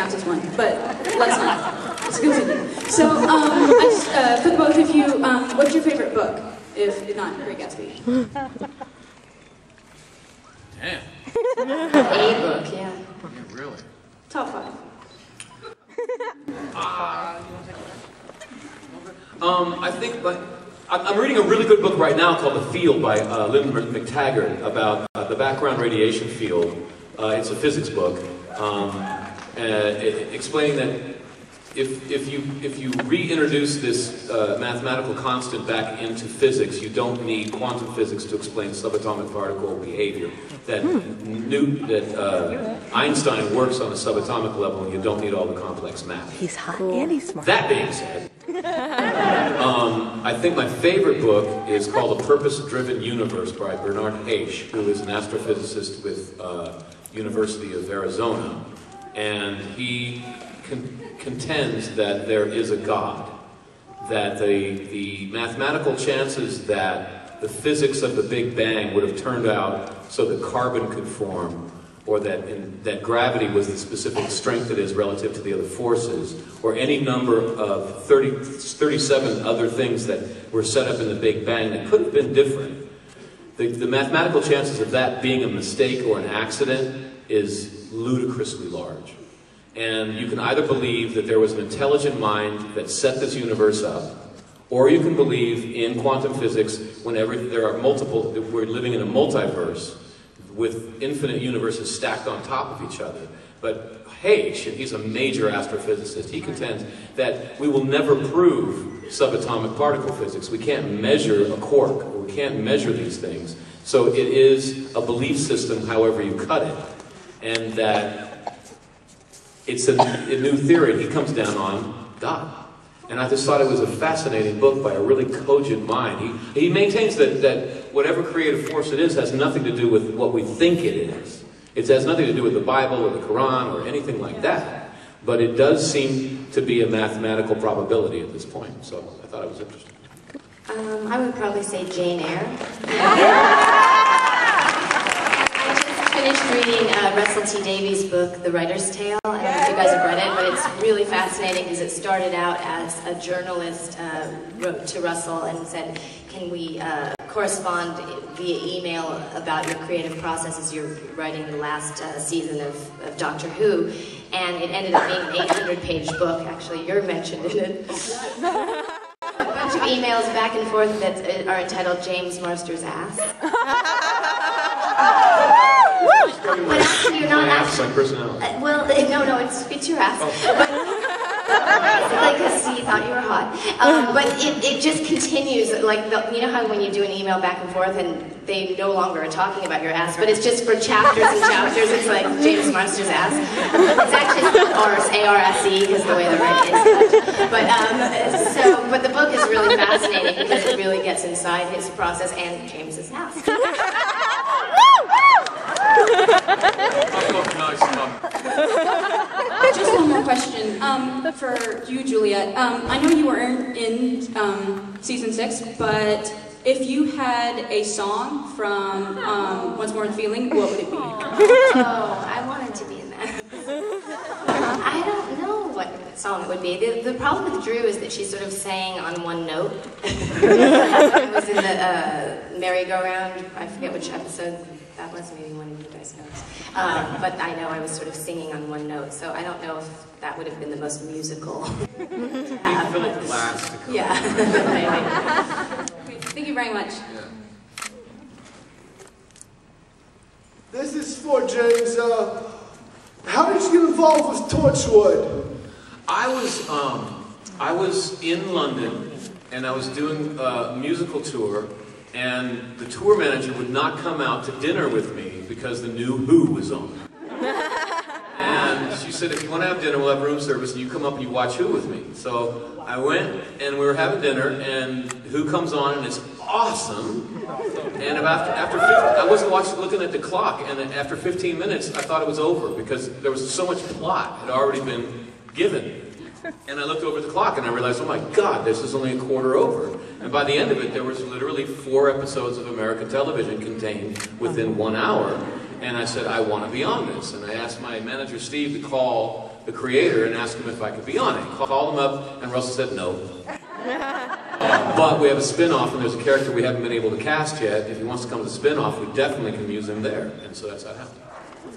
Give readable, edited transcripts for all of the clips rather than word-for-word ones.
counts as one, but let's not. Let's continue. So, for the both of you, what's your favorite book, if not Great Gatsby? Damn. A book, yeah. Yeah, really? Top 5. I think, I'm reading a really good book right now called The Field by Lynn McTaggart about the background radiation field. It's a physics book, explaining that if you reintroduce this mathematical constant back into physics, you don't need quantum physics to explain subatomic particle behavior. That Einstein works on a subatomic level, and you don't need all the complex math. He's hot and he's smart. That being said, I think my favorite book is called A Purpose-Driven Universe by Bernard Heisch, who is an astrophysicist with University of Arizona, and he contends that there is a God, that the mathematical chances that the physics of the Big Bang would have turned out so that carbon could form, or that gravity was the specific strength it is relative to the other forces, or any number of 37 other things that were set up in the Big Bang that could have been different. The mathematical chances of that being a mistake or an accident is ludicrously large. And you can either believe that there was an intelligent mind that set this universe up, or you can believe in quantum physics whenever there are multiple, we're living in a multiverse with infinite universes stacked on top of each other. But Heisch, and he's a major astrophysicist, he contends that we will never prove subatomic particle physics. We can't measure a quark, or we can't measure these things. So it is a belief system however you cut it. And that it's a new theory. He comes down on God. And I just thought it was a fascinating book by a really cogent mind. He maintains that whatever creative force it is has nothing to do with what we think it is. It has nothing to do with the Bible or the Quran or anything like that. But it does seem to be a mathematical probability at this point. So I thought it was interesting. I would probably say Jane Eyre. Finished reading Russell T. Davies' book, The Writer's Tale. I don't know if you guys have read it, but it's really fascinating because it started out as a journalist wrote to Russell and said, can we correspond via email about your creative process as you're writing the last season of Doctor Who. And it ended up being an 800-page book. Actually, you're mentioned in it. A bunch of emails back and forth that are entitled James Marsters' Ass. But actually, you're not actually. My personality. Well, no, it's your ass. Like, because he thought you were hot. But it just continues. Like, you know how when you do an email back and forth and they no longer are talking about your ass, but it's just for chapters and chapters. It's like James Marsters' ass. It's actually A-R-S-E because the way the write is. But the book is really fascinating because it really gets inside his process and James's ass. Just one more question for you, Juliet. I know you were in season 6, but if you had a song from Once More in Feeling, what would it be? Oh, I wanted to be in that. I don't know what song it would be. The problem with Drew is that she sort of sang on one note. It was in the merry-go-round. I forget which episode that was. Maybe one of you guys knows. But I know I was sort of singing on one note, so I don't know if that would have been the most musical. Philip Glass. Yeah. Thank you very much. Yeah. This is for James. How did you get involved with Torchwood? I was in London and I was doing a musical tour, and the tour manager would not come out to dinner with me because the new Who was on. And she said, if you want to have dinner, we'll have room service, and you come up and you watch Who with me. So I went, and we were having dinner, and Who comes on, and it's awesome. And I wasn't looking at the clock, and after 15 minutes, I thought it was over, because there was so much plot had already been given. And I looked over at the clock, and I realized, oh my God, this is only a quarter over. And by the end of it, there was literally 4 episodes of American television contained within 1 hour. And I said, I want to be on this. And I asked my manager, Steve, to call the creator and ask him if I could be on it. Called him up, and Russell said no. But we have a spin-off, and there's a character we haven't been able to cast yet. If he wants to come to the spin-off, we definitely can use him there. And so that's how it happened.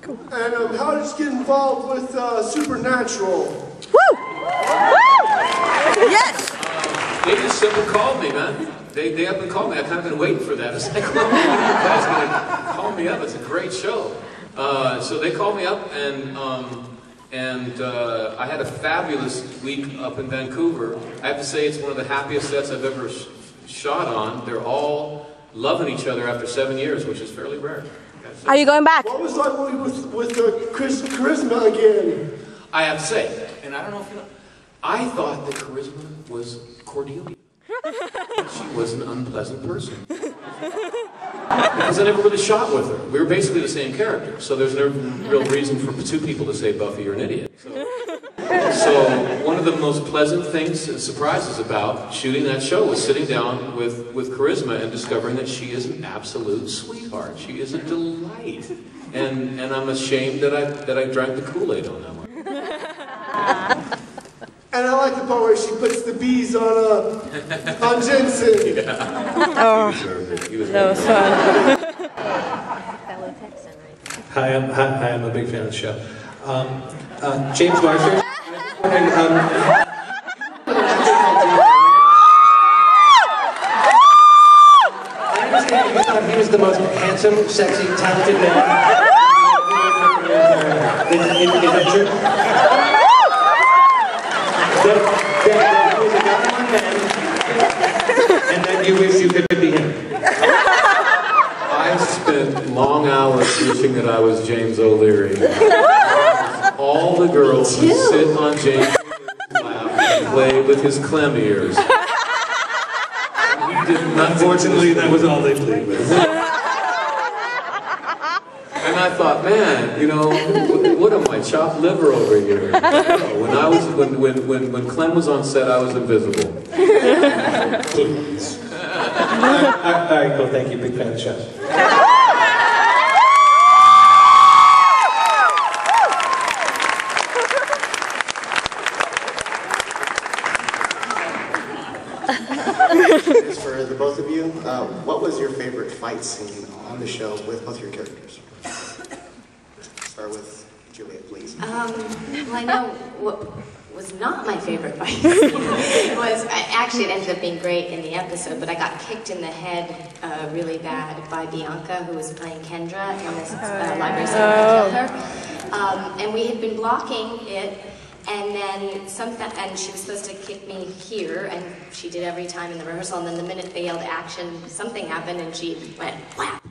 Cool. And how did you get involved with Supernatural? Woo! Yes! They just simply called me, man. They up and called me. I've kind of been waiting for that. It's like, well, you guys going to call me up? It's a great show. So they called me up, and I had a fabulous week up in Vancouver. I have to say it's one of the happiest sets I've ever shot on. They're all loving each other after 7 years, which is fairly rare. Are you going back? What was like with Charisma again? I have to say, and I don't know if you know, I thought that Charisma was Cordelia. She was an unpleasant person. Because I never really shot with her. We were basically the same character, so there's no real reason for two people to say, Buffy, you're an idiot. So one of the most pleasant things and surprises about shooting that show was sitting down with Charisma and discovering that she is an absolute sweetheart. She is a delight. And I'm ashamed that I drank the Kool-Aid on that one. And I like the part where she puts the bees on Jensen. Yeah. Oh, He was that was fun. Hi, I'm a big fan of the show. James Marsters. I understand you thought he was the most handsome, sexy, talented man. Is that true? That he was a young man, and that you wish you could be him. I spent long hours wishing that I was James O'Leary. All the girls would sit on James' lap and play with his clem ears. Unfortunately, that was all they played with. And I thought, man, you know, what am I, chopped liver over here? When Clem was on set, I was invisible. All right, cool. Thank you. Big fan of the show. For the both of you, what was your favorite fight scene on the show with both your characters? Start with Juliet, please. Well, I know what was not my favorite fight scene was, actually it ended up being great in the episode, but I got kicked in the head really bad by Bianca, who was playing Kendra in this library scene where I killed her. And we had been blocking it, and then and she was supposed to kick me here, and she did every time in the rehearsal, and then the minute they yelled action, something happened, and she went, whap!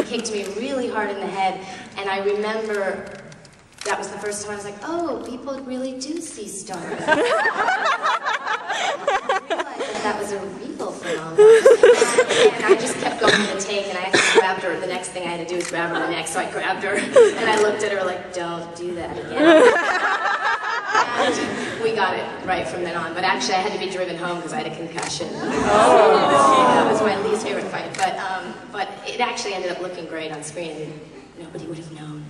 Kicked me really hard in the head, and I remember that was the first time I was like, oh, people really do see stars. I realized that was a real phenomenon. And I just kept going to the take, and I actually grabbed her. The next thing I had to do was grab her in the neck, so I grabbed her, and I looked at her like, don't do that again. And we got it right from then on. But actually, I had to be driven home because I had a concussion. That was my least favorite fight. But it actually ended up looking great on screen, and nobody would have known.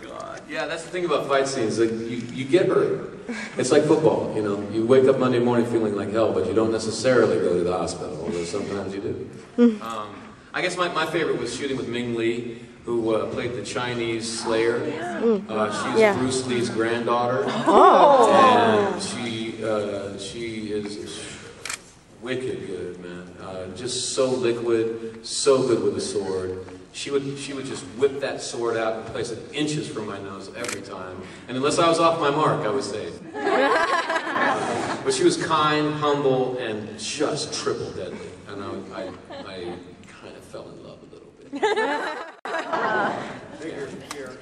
God. Yeah, that's the thing about fight scenes. Like you get hurt. It's like football, you know. You wake up Monday morning feeling like hell, but you don't necessarily go to the hospital, although sometimes you do. I guess my favorite was shooting with Ming Lee, who played the Chinese Slayer. She's Bruce Lee's granddaughter. And she is wicked good, man. Just so liquid, so good with a sword. She would just whip that sword out and place it inches from my nose every time. And unless I was off my mark, I was safe. But she was kind, humble, and just triple deadly. And I kind of fell in love a little bit.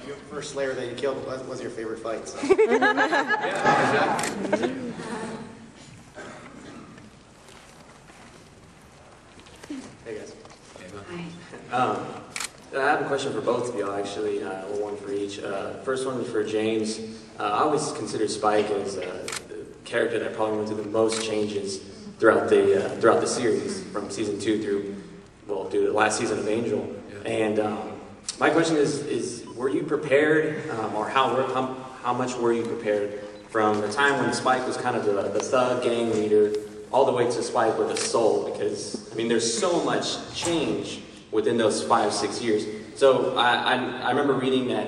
Your first Slayer that you killed was your favorite fight. So. Yeah, exactly. Hey guys. Hi. I have a question for both of y'all, actually, one for each. First one is for James. I always consider Spike as the character that probably went through the most changes throughout the series, from season 2 through the last season of Angel. Yeah. And my question is were you prepared, or how how much were you prepared from the time when Spike was kind of the thug gang leader all the way to Spike with a soul? Because, I mean, there's so much change within those 5-6 years. So I remember reading that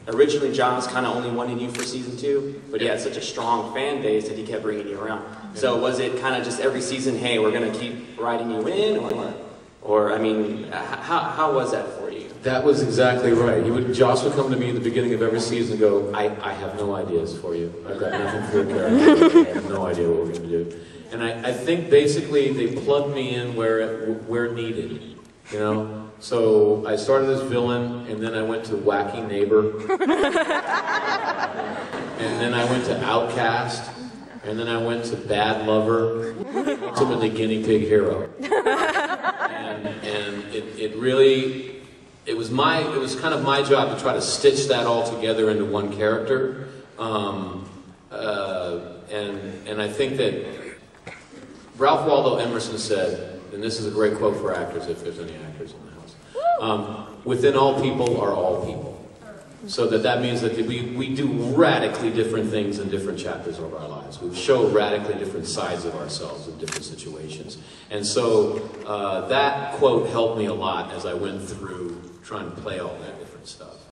originally Joss kind of only wanted you for season 2, but he had such a strong fan base that he kept bringing you around. So was it kind of just every season, hey, we're going to keep writing you in, or I mean, how was that for you? That was exactly right. Joss would come to me at the beginning of every season and go, I have no ideas for you. I've got nothing for your character. I have no idea what we're going to do. And I think basically they plugged me in where needed, you know? So I started as villain, and then I went to wacky neighbor. And then I went to outcast. And then I went to bad lover. Ultimately guinea pig hero. And it really, it was kind of my job to try to stitch that all together into one character. And I think that Ralph Waldo Emerson said, and this is a great quote for actors, if there's any actors in the house, within all people are all people. So that means that we do radically different things in different chapters of our lives. We show radically different sides of ourselves in different situations. And so that quote helped me a lot as I went through trying to play all that different stuff.